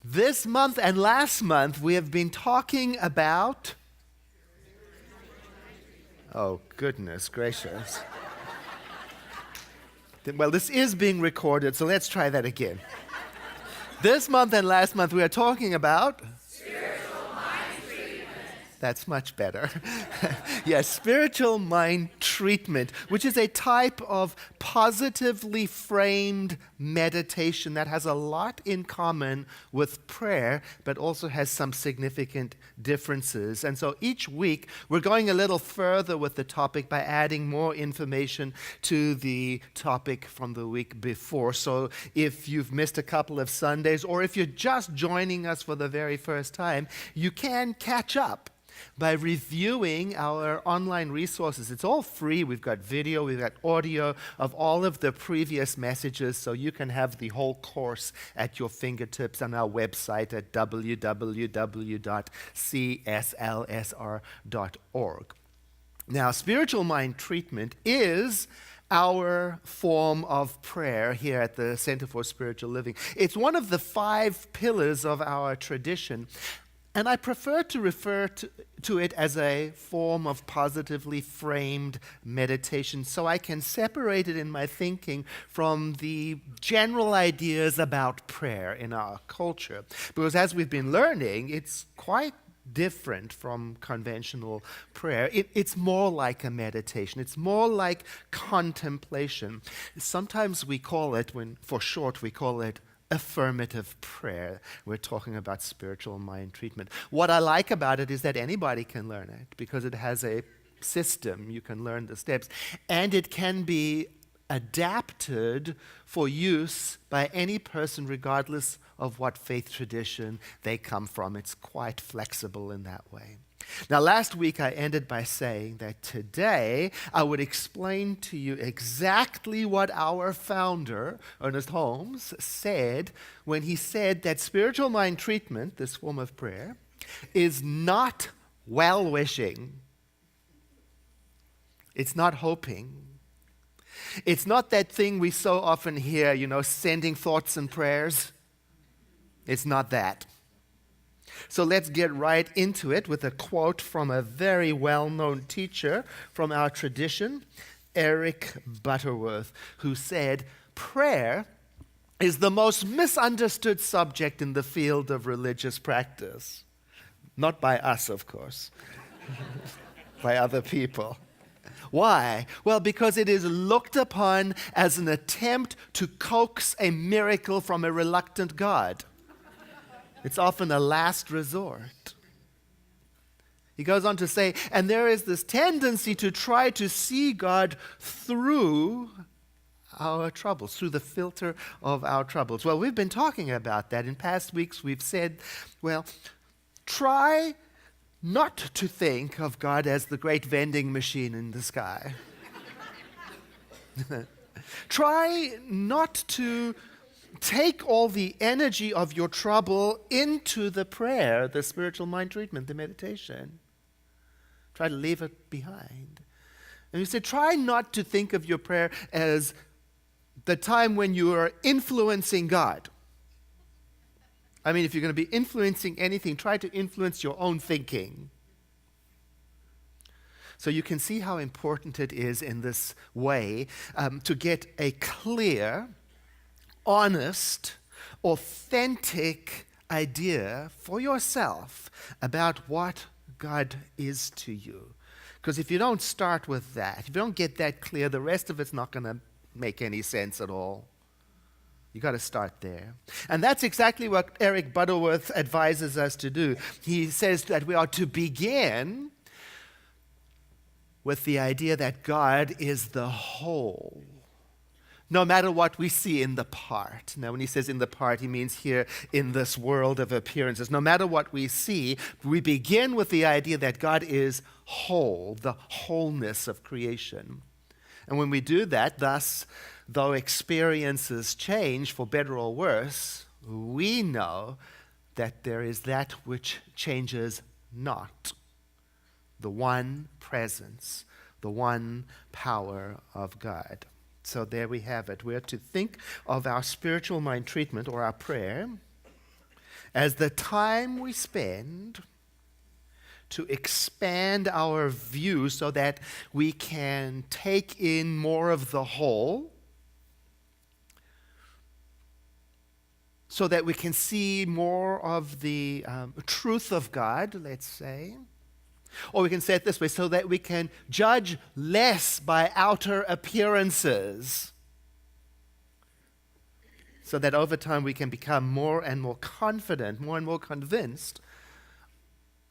This month and last month, we have been talking about. Oh, goodness gracious. Well, this is being recorded, so let's try that again. This month and last month, we are talking about. That's much better. Yes, spiritual mind treatment, which is a type of positively framed meditation that has a lot in common with prayer, but also has some significant differences. And so each week, we're going a little further with the topic by adding more information to the topic from the week before. So if you've missed a couple of Sundays, or if you're just joining us for the very first time, you can catch up by reviewing our online resources. It's all free. We've got video, we've got audio of all of the previous messages, so you can have the whole course at your fingertips on our website at www.cslsr.org. Now, spiritual mind treatment is our form of prayer here at the Center for Spiritual Living. It's one of the 5 pillars of our tradition. And I prefer to refer to it as a form of positively framed meditation, so I can separate it in my thinking from the general ideas about prayer in our culture. Because as we've been learning, it's quite different from conventional prayer. It's more like a meditation. It's more like contemplation. Sometimes we call it, for short, we call it affirmative prayer. We're talking about spiritual mind treatment. What I like about it is that anybody can learn it because it has a system. You can learn the steps, and it can be adapted for use by any person regardless of what faith tradition they come from. It's quite flexible in that way. Now, last week I ended by saying that today I would explain to you exactly what our founder, Ernest Holmes, said when he said that spiritual mind treatment, this form of prayer, is not well-wishing. It's not hoping. It's not that thing we so often hear, sending thoughts and prayers. It's not that. So let's get right into it with a quote from a very well-known teacher from our tradition, Eric Butterworth, who said, "Prayer is the most misunderstood subject in the field of religious practice." Not by us, of course, by other people. Why? Well, because it is looked upon as an attempt to coax a miracle from a reluctant God. It's often a last resort. He goes on to say, and there is this tendency to try to see God through our troubles, through the filter of our troubles. Well, we've been talking about that. In past weeks, we've said, try not to think of God as the great vending machine in the sky. Try not to take all the energy of your trouble into the prayer, the spiritual mind treatment, the meditation. Try to leave it behind. And you said, try not to think of your prayer as the time when you are influencing God. I mean, if you're going to be influencing anything, try to influence your own thinking. So you can see how important it is in this way to get a clear, honest, authentic idea for yourself about what God is to you. Because if you don't start with that, if you don't get that clear, the rest of it's not going to make any sense at all. You got to start there. And that's exactly what Eric Butterworth advises us to do. He says that we are to begin with the idea that God is the whole, no matter what we see in the part. Now, when he says in the part, he means here in this world of appearances. No matter what we see, we begin with the idea that God is whole, the wholeness of creation. And when we do that, thus, though experiences change for better or worse, we know that there is that which changes not. The one presence, the one power of God. So there we have it. We're to think of our spiritual mind treatment or our prayer as the time we spend to expand our view so that we can take in more of the whole, so that we can see more of the truth of God, let's say. Or we can say it this way, so that we can judge less by outer appearances, so that over time we can become more and more confident, more and more convinced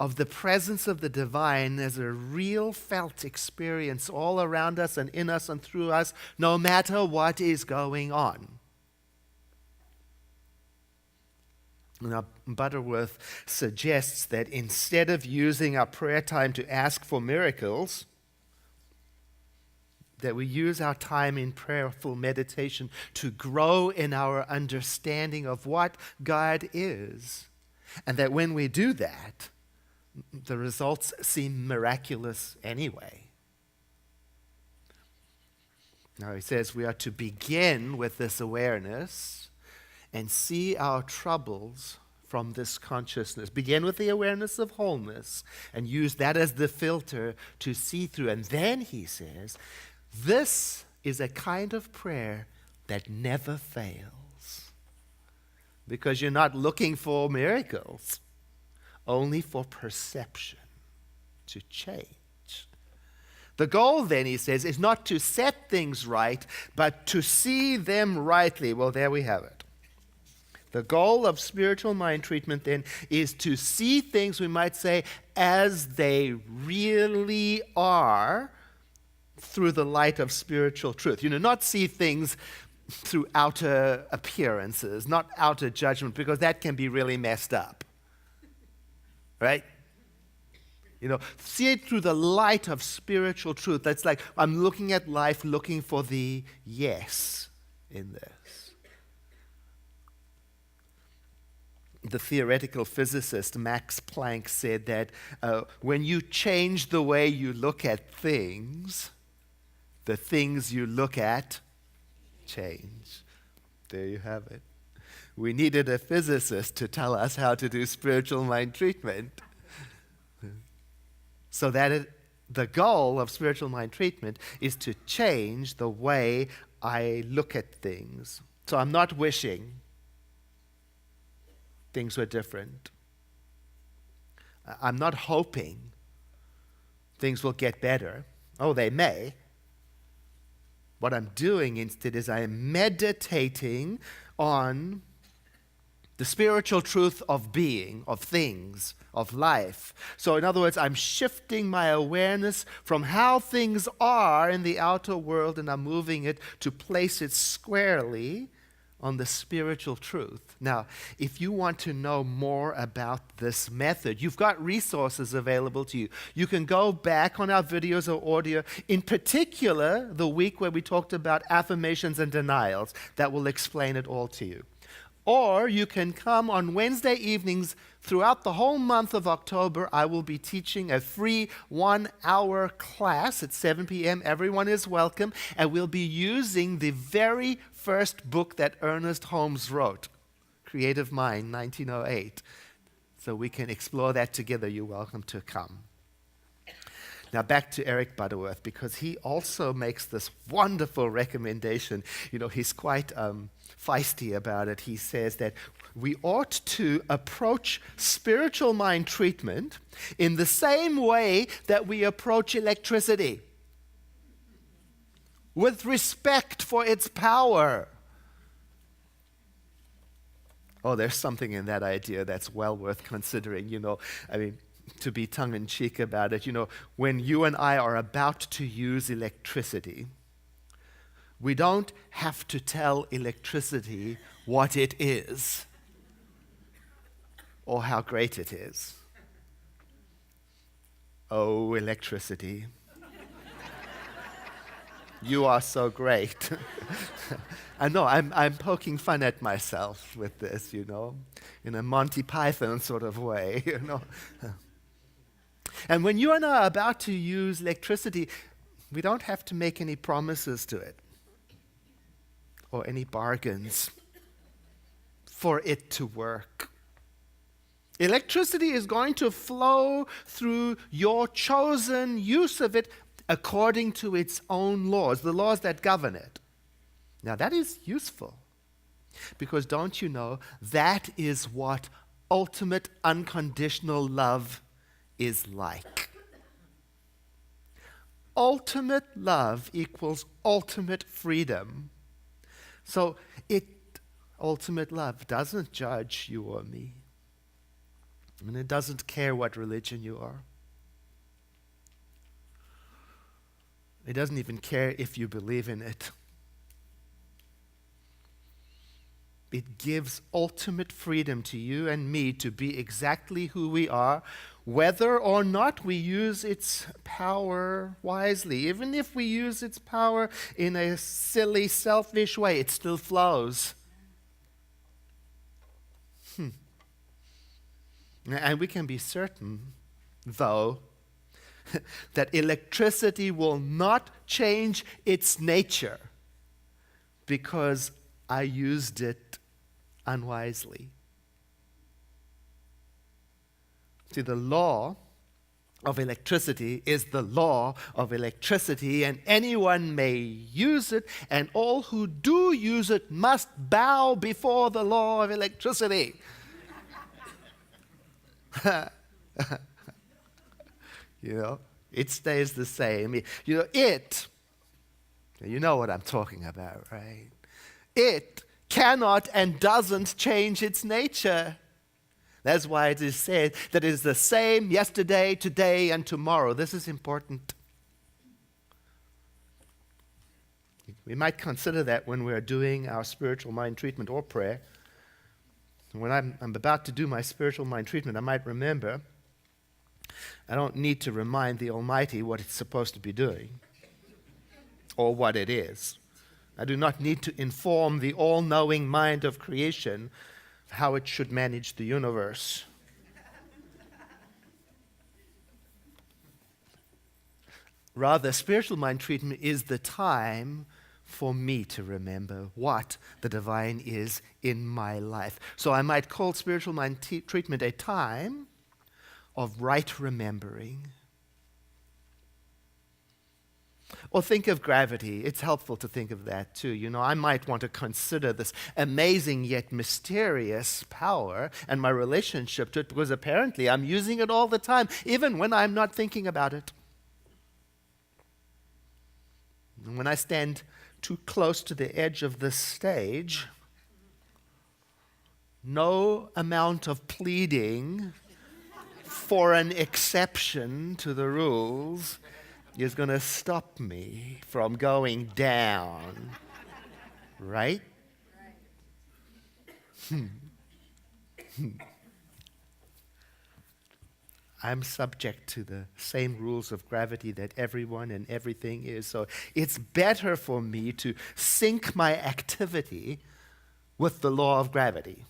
of the presence of the divine as a real felt experience all around us and in us and through us, no matter what is going on. Now, Butterworth suggests that instead of using our prayer time to ask for miracles, that we use our time in prayerful meditation to grow in our understanding of what God is. And that when we do that, the results seem miraculous anyway. Now he says we are to begin with this awareness and see our troubles from this consciousness. Begin with the awareness of wholeness and use that as the filter to see through. And then he says, this is a kind of prayer that never fails. Because you're not looking for miracles, only for perception to change. The goal then, he says, is not to set things right, but to see them rightly. Well, there we have it. The goal of spiritual mind treatment then is to see things, we might say, as they really are through the light of spiritual truth. Not see things through outer appearances, not outer judgment, because that can be really messed up. Right? See it through the light of spiritual truth. That's like, I'm looking at life looking for the yes in this. The theoretical physicist Max Planck said that when you change the way you look at things, the things you look at change. There you have it. We needed a physicist to tell us how to do spiritual mind treatment. So that the goal of spiritual mind treatment is to change the way I look at things. So I'm not wishing things were different. I'm not hoping things will get better. Oh, they may. What I'm doing instead is I am meditating on the spiritual truth of being, of things, of life. So in other words, I'm shifting my awareness from how things are in the outer world, and I'm moving it to place it squarely on the spiritual truth. Now, if you want to know more about this method, you've got resources available to you. You can go back on our videos or audio, in particular, the week where we talked about affirmations and denials. That will explain it all to you. Or you can come on Wednesday evenings throughout the whole month of October. I will be teaching a free 1-hour class at 7 p.m. Everyone is welcome. And we'll be using the very first book that Ernest Holmes wrote, Creative Mind, 1908. So we can explore that together. You're welcome to come. Now back to Eric Butterworth, because he also makes this wonderful recommendation. He's quite feisty about it. He says that we ought to approach spiritual mind treatment in the same way that we approach electricity, with respect for its power. Oh, there's something in that idea that's well worth considering. To be tongue-in-cheek about it, when you and I are about to use electricity, we don't have to tell electricity what it is or how great it is. Oh, electricity, you are so great. I know, I'm poking fun at myself with this, in a Monty Python sort of way, And when you and I are about to use electricity, we don't have to make any promises to it or any bargains for it to work. Electricity is going to flow through your chosen use of it according to its own laws, the laws that govern it. Now, that is useful because don't you know that is what ultimate unconditional love is like. Ultimate love equals ultimate freedom. So ultimate love doesn't judge you or me. And it doesn't care what religion you are. It doesn't even care if you believe in it. It gives ultimate freedom to you and me to be exactly who we are, whether or not we use its power wisely. Even if we use its power in a silly, selfish way, it still flows. And we can be certain, though, that electricity will not change its nature because I used it unwisely. See, the law of electricity is the law of electricity, and anyone may use it, and all who do use it must bow before the law of electricity. It stays the same. You know what I'm talking about, right? It cannot and doesn't change its nature. That's why it is said that it is the same yesterday, today, and tomorrow. This is important. We might consider that when we're doing our spiritual mind treatment or prayer. When I'm about to do my spiritual mind treatment, I might remember I don't need to remind the Almighty what it's supposed to be doing or what it is. I do not need to inform the all-knowing mind of creation how it should manage the universe. Rather, spiritual mind treatment is the time for me to remember what the divine is in my life. So I might call spiritual mind treatment a time of right remembering. Or think of gravity. It's helpful to think of that too. I might want to consider this amazing yet mysterious power and my relationship to it because apparently I'm using it all the time, even when I'm not thinking about it. And when I stand too close to the edge of this stage, no amount of pleading for an exception to the rules is going to stop me from going down. Right? I'm subject to the same rules of gravity that everyone and everything is. So it's better for me to sync my activity with the law of gravity.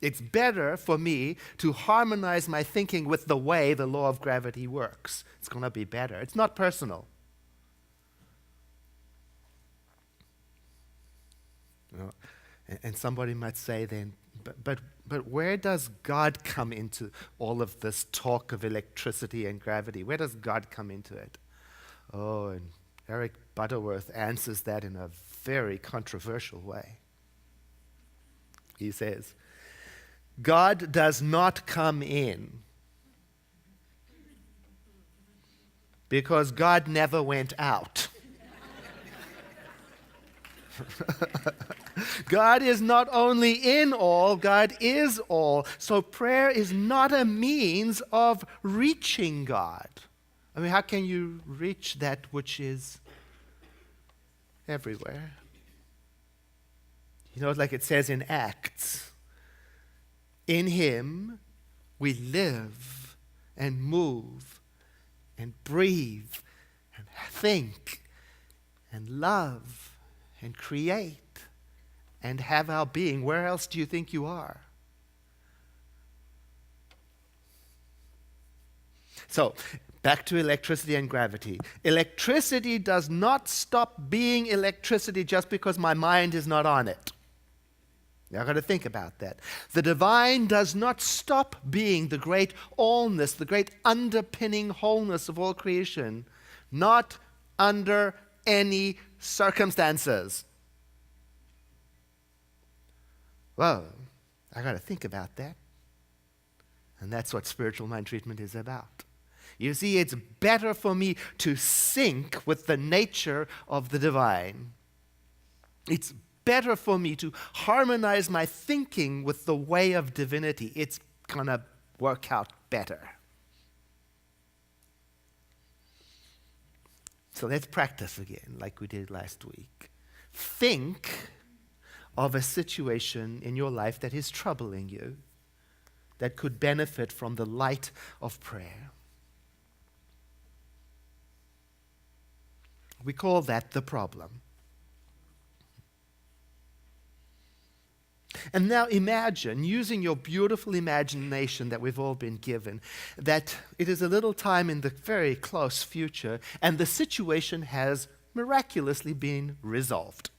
It's better for me to harmonize my thinking with the way the law of gravity works. It's going to be better. It's not personal. And somebody might say then, but where does God come into all of this talk of electricity and gravity? Where does God come into it? Oh, and Eric Butterworth answers that in a very controversial way. He says, God does not come in because God never went out. God is not only in all, God is all. So prayer is not a means of reaching God. I mean, how can you reach that which is everywhere? Like it says in Acts, in Him we live and move and breathe and think and love and create and have our being. Where else do you think you are? So, back to electricity and gravity. Electricity does not stop being electricity just because my mind is not on it. Now, I've got to think about that. The divine does not stop being the great allness, the great underpinning wholeness of all creation, not under any circumstances. Well, I've got to think about that. And that's what spiritual mind treatment is about. You see, it's better for me to sync with the nature of the divine. It's better for me to harmonize my thinking with the way of divinity. It's going to work out better. So let's practice again like we did last week. Think of a situation in your life that is troubling you, that could benefit from the light of prayer. We call that the problem. And now imagine, using your beautiful imagination that we've all been given, that it is a little time in the very close future and the situation has miraculously been resolved.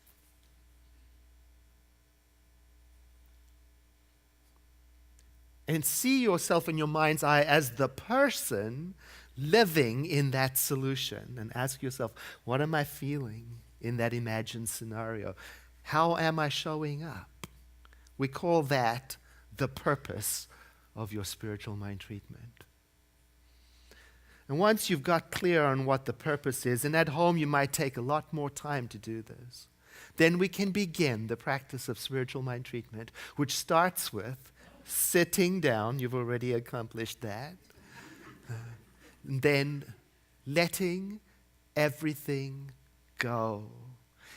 And see yourself in your mind's eye as the person living in that solution, and ask yourself, what am I feeling in that imagined scenario? How am I showing up? We call that the purpose of your spiritual mind treatment. And once you've got clear on what the purpose is, and at home you might take a lot more time to do this, then we can begin the practice of spiritual mind treatment, which starts with sitting down. You've already accomplished that. Then letting everything go,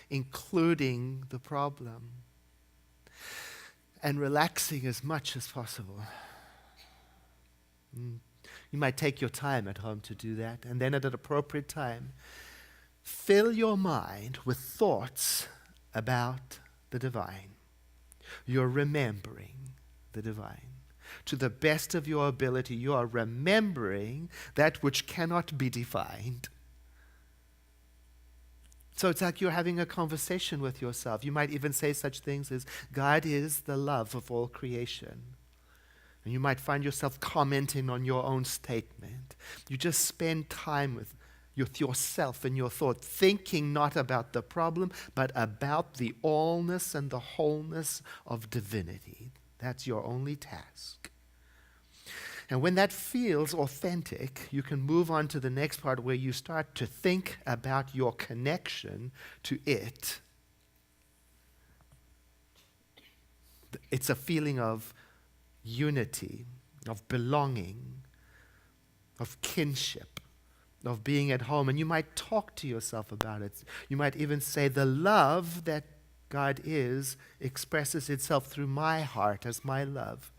including the problem, and relaxing as much as possible. You might take your time at home to do that, and then at an appropriate time, fill your mind with thoughts about the divine. You're remembering the divine. To the best of your ability, you are remembering that which cannot be defined. So it's like you're having a conversation with yourself. You might even say such things as, God is the love of all creation. And you might find yourself commenting on your own statement. You just spend time with yourself and your thought, thinking not about the problem, but about the allness and the wholeness of divinity. That's your only task. And when that feels authentic, you can move on to the next part where you start to think about your connection to it. It's a feeling of unity, of belonging, of kinship, of being at home. And you might talk to yourself about it. You might even say, the love that God expresses itself through my heart as my love.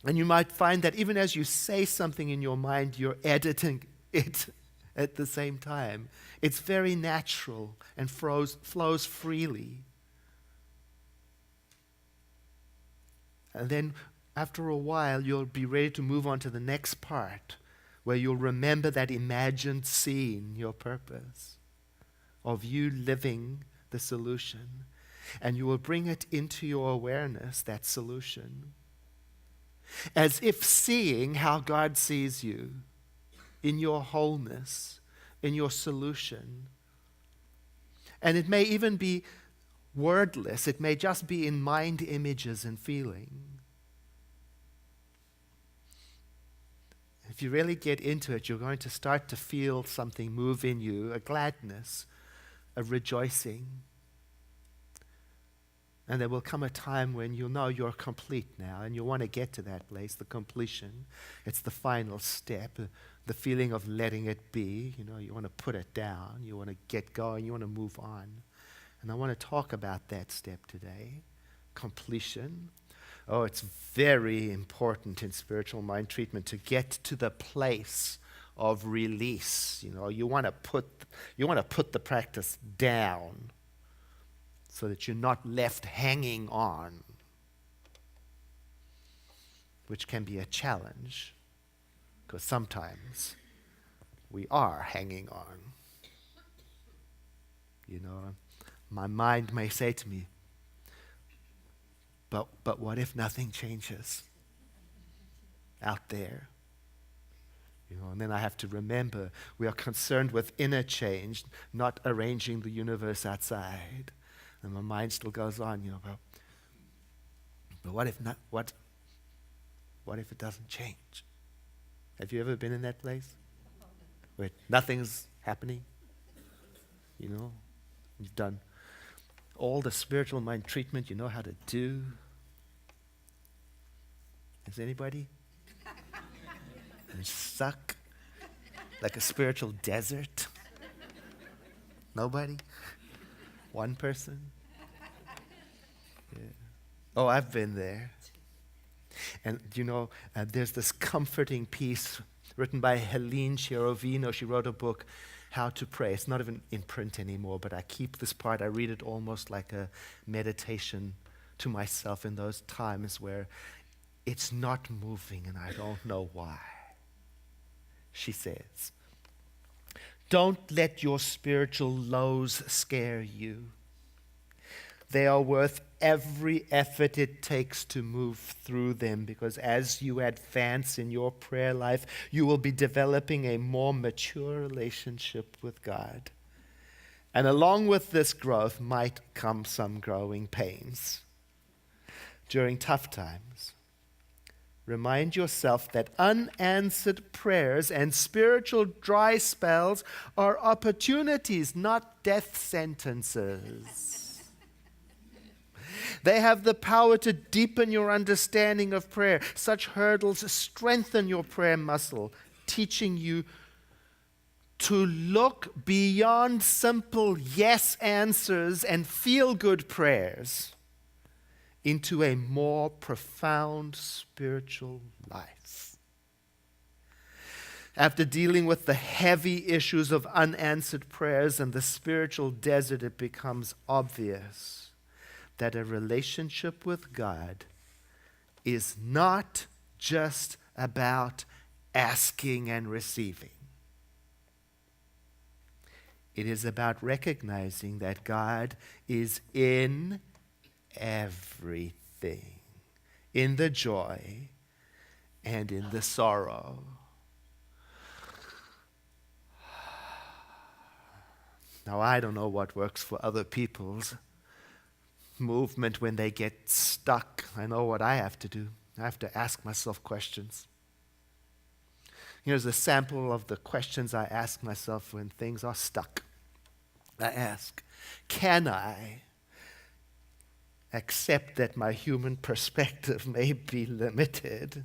And you might find that even as you say something in your mind, you're editing it at the same time. It's very natural and flows freely. And then after a while, you'll be ready to move on to the next part, where you'll remember that imagined scene, your purpose, of you living the solution. And you will bring it into your awareness, that solution, as if seeing how God sees you in your wholeness, in your solution. And it may even be wordless. It may just be in mind images and feeling. If you really get into it, you're going to start to feel something move in you, a gladness, a rejoicing. And there will come a time when you'll know you're complete now, and you'll want to get to that place, the completion. It's the final step, the feeling of letting it be. You want to put it down. You want to get going. You want to move on. And I want to talk about that step today, completion. Oh, it's very important in spiritual mind treatment to get to the place of release. You want to put the practice down, so that you're not left hanging on, which can be a challenge, because sometimes we are hanging on. My mind may say to me, But what if nothing changes out there? And then I have to remember we are concerned with inner change, not arranging the universe outside. And my mind still goes on, but what if not? What if it doesn't change? Have you ever been in that place where nothing's happening? You've done all the spiritual mind treatment you know how to do. Is anybody? And stuck like a spiritual desert? Nobody? One person? Yeah. Oh, I've been there. And there's this comforting piece written by Helene Cherovino. She wrote a book, How to Pray. It's not even in print anymore, but I keep this part. I read it almost like a meditation to myself in those times where it's not moving and I don't know why. She says, don't let your spiritual lows scare you. They are worth every effort it takes to move through them, because as you advance in your prayer life, you will be developing a more mature relationship with God. And along with this growth might come some growing pains. During tough times, remind yourself that unanswered prayers and spiritual dry spells are opportunities, not death sentences. They have the power to deepen your understanding of prayer. Such hurdles strengthen your prayer muscle, teaching you to look beyond simple yes answers and feel-good prayers into a more profound spiritual life. After dealing with the heavy issues of unanswered prayers and the spiritual desert, it becomes obvious that a relationship with God is not just about asking and receiving. It is about recognizing that God is in everything, in the joy and in the sorrow. Now, I don't know what works for other people's movement when they get stuck. I know what I have to do. I have to ask myself questions. Here's a sample of the questions I ask myself when things are stuck. I ask, can I accept that my human perspective may be limited?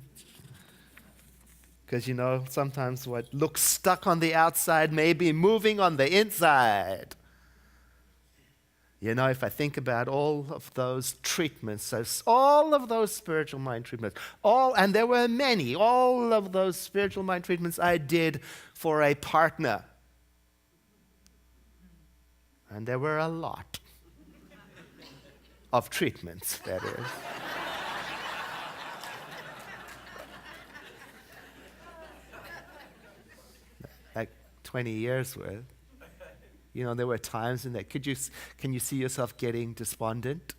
Because sometimes what looks stuck on the outside may be moving on the inside. If I think about all of those treatments, all of those spiritual mind treatments, and there were many, all of those spiritual mind treatments I did for a partner. And there were a lot of treatments, that is. Like 20 years worth. There were times in that. Can you see yourself getting despondent?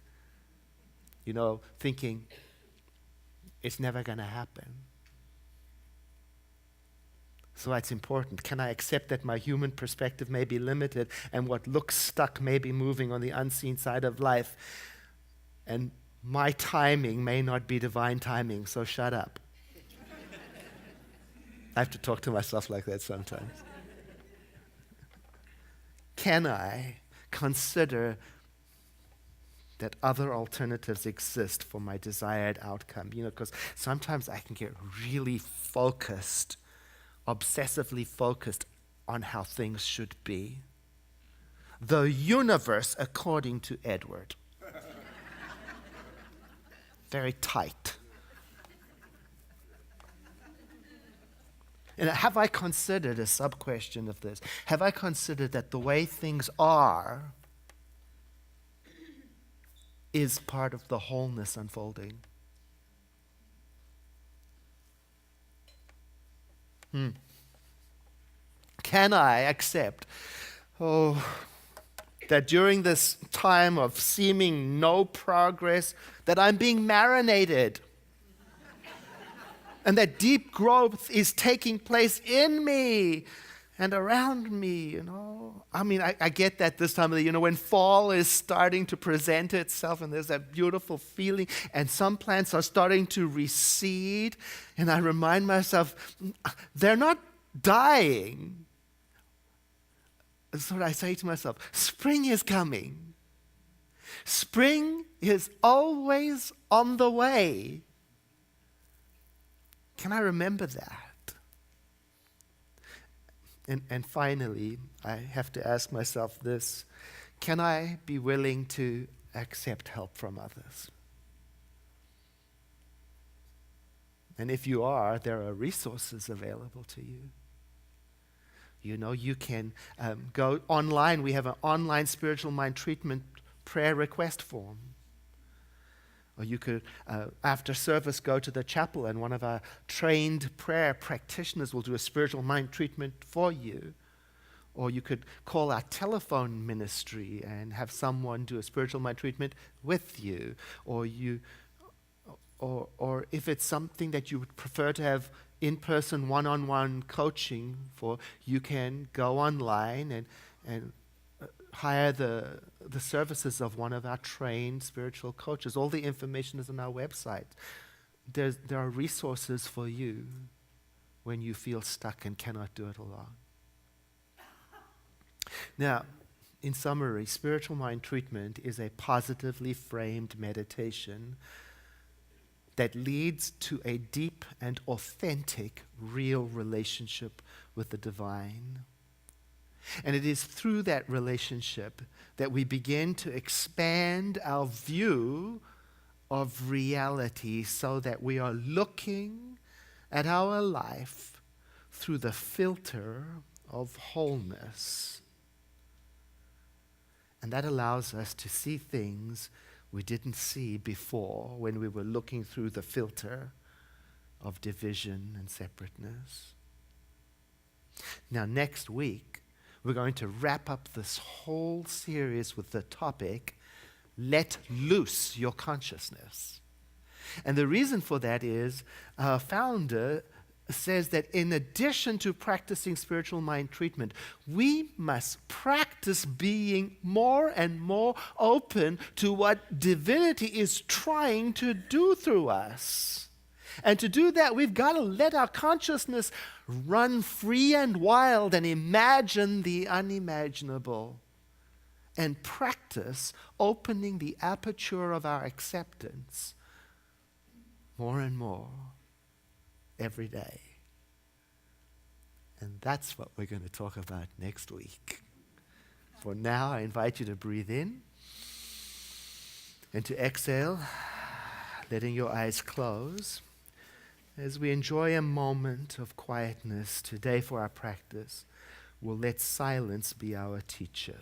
Thinking, it's never going to happen. So it's important. Can I accept that my human perspective may be limited and what looks stuck may be moving on the unseen side of life? And my timing may not be divine timing, so shut up. I have to talk to myself like that sometimes. Can I consider that other alternatives exist for my desired outcome? Because sometimes I can get really focused, obsessively focused on how things should be. The universe, according to Edward. Very tight. And have I considered a sub-question of this? Have I considered that the way things are is part of the wholeness unfolding? Can I accept, the that during this time of seeming no progress, that I'm being marinated. And that deep growth is taking place in me and around me, I mean, I get that this time of the year, when fall is starting to present itself and there's that beautiful feeling and some plants are starting to recede. And I remind myself, they're not dying. That's what I say to myself. Spring is coming. Spring is always on the way. Can I remember that? And finally, I have to ask myself this. Can I be willing to accept help from others? And if you are, there are resources available to you. You can go online. We have an online spiritual mind treatment prayer request form. Or you could, after service, go to the chapel and one of our trained prayer practitioners will do a spiritual mind treatment for you. Or you could call our telephone ministry and have someone do a spiritual mind treatment with you. Or if it's something that you would prefer to have in-person one-on-one coaching for, you can go online and hire the services of one of our trained spiritual coaches. All the information is on our website. There are resources for you when you feel stuck and cannot do it alone. Now, in summary, spiritual mind treatment is a positively framed meditation that leads to a deep and authentic, real relationship with the divine. And it is through that relationship that we begin to expand our view of reality so that we are looking at our life through the filter of wholeness. And that allows us to see things we didn't see before when we were looking through the filter of division and separateness. Now, next week, we're going to wrap up this whole series with the topic, Let Loose Your Consciousness. And the reason for that is our founder says that in addition to practicing spiritual mind treatment, we must practice being more and more open to what divinity is trying to do through us. And to do that, we've got to let our consciousness run free and wild and imagine the unimaginable and practice opening the aperture of our acceptance more and more every day. And that's what we're going to talk about next week. For now, I invite you to breathe in and to exhale, letting your eyes close as we enjoy a moment of quietness today for our practice. We'll let silence be our teacher.